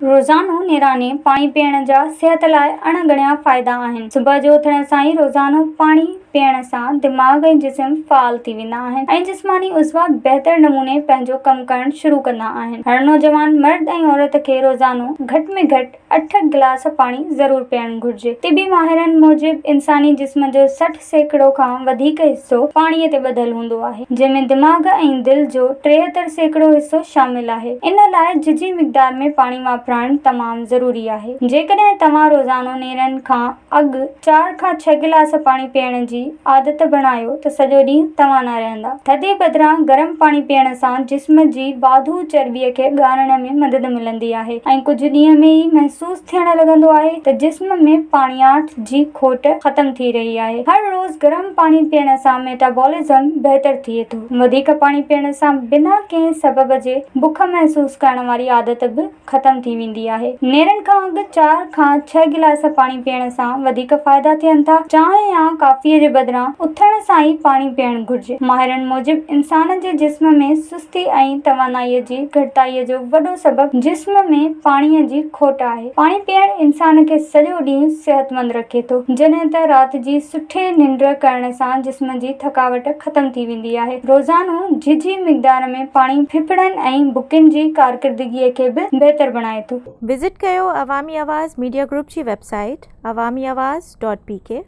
रोज़ानो निराने पाणी पीअण जा सिहत लाइ अणगणिया फ़ाइदा आहिनि। सुबुह जो उथण सां ई रोज़ानो पाणी पीअण सां दिमाग़ ऐं जिस्म फ़ाल थी वेंदा आहिनि ऐं जिस्मानी उज़वा बहितर नमूने पंहिंजो कमु करणु शुरू कंदा आहिनि। हर नौजवान मर्द ऐं औरत खे रोज़ानो घटि में घटि 8 गिलास पाणी ज़रूर पीअणु घुरिजे। तिबी माहिरनि मूजिबि इंसानी जिस्म जो 60% खां वधीक हिस्सो पाणीअ ते ॿधलु हूंदो आहे, जंहिंमें दिमाग़ ऐं दिलि जो 73% हिस्सो शामिल आहे। इन लाइ झिझी मिक़दार में पाणी वापराइणु तमामु ज़रूरी आहे। जेकॾहिं तव्हां रोज़ानो नेरनि खां अॻु 4 खां 6 गिलास पाणी पीअण जी आदत बणायो त सॼो ॾींहुं तव्हां न रहंदा। थधे बदिरां गरम पाणी पीअण सां जिस्म जी वाधू चर्बीअ खे ॻारण में मदद मिलंदी आहे ऐं कुझु ॾींहं में ई महसूस थियण लॻंदो आहे त जिस्म में पाणियाठ जी खोट ख़तम थी रही आहे। हर रोज़ गरम पाणी पीअण सां मेटाबॉलिज़्म बहितर थिए थो। वधीक पाणी पीअण सां बिना कंहिं सबब जे बुख महसूस करण वारी आदत बि ख़तम थी वेंदी आहे। नेरनि खां अॻु 4 खां 6 गिलास पाणी पीअण सां वधीक फ़ाइदा थियनि था। चांहि या कॉफ़ीअ जे बदिरां उथण सां ई पाणी पीअणु घुरिजे। माहिरनि मूजिबि इंसान जे जिस्म में सुस्ती ऐं तवानाईअ जी घटिताईअ जो वॾो सबबु जिस्म में पाणीअ जी खोट आहे। पाणी पीअणु इंसान खे सॼो ॾींहुं सिहतमंद रखे थो, जॾहिं त राति जी सुठे निंड करण सां जिस्म जी थकावट ख़तम थी वेंदी आहे। रोज़ानो झिझी मिक़दार में पाणी फेफड़नि ऐं बुकिन जी कारकर्दगीअ खे बि बहितर बणाए थो। विज़िट कयो अवामी आवाज़ मीडिया ग्रुप जी वेबसाइट awamiawaz.pk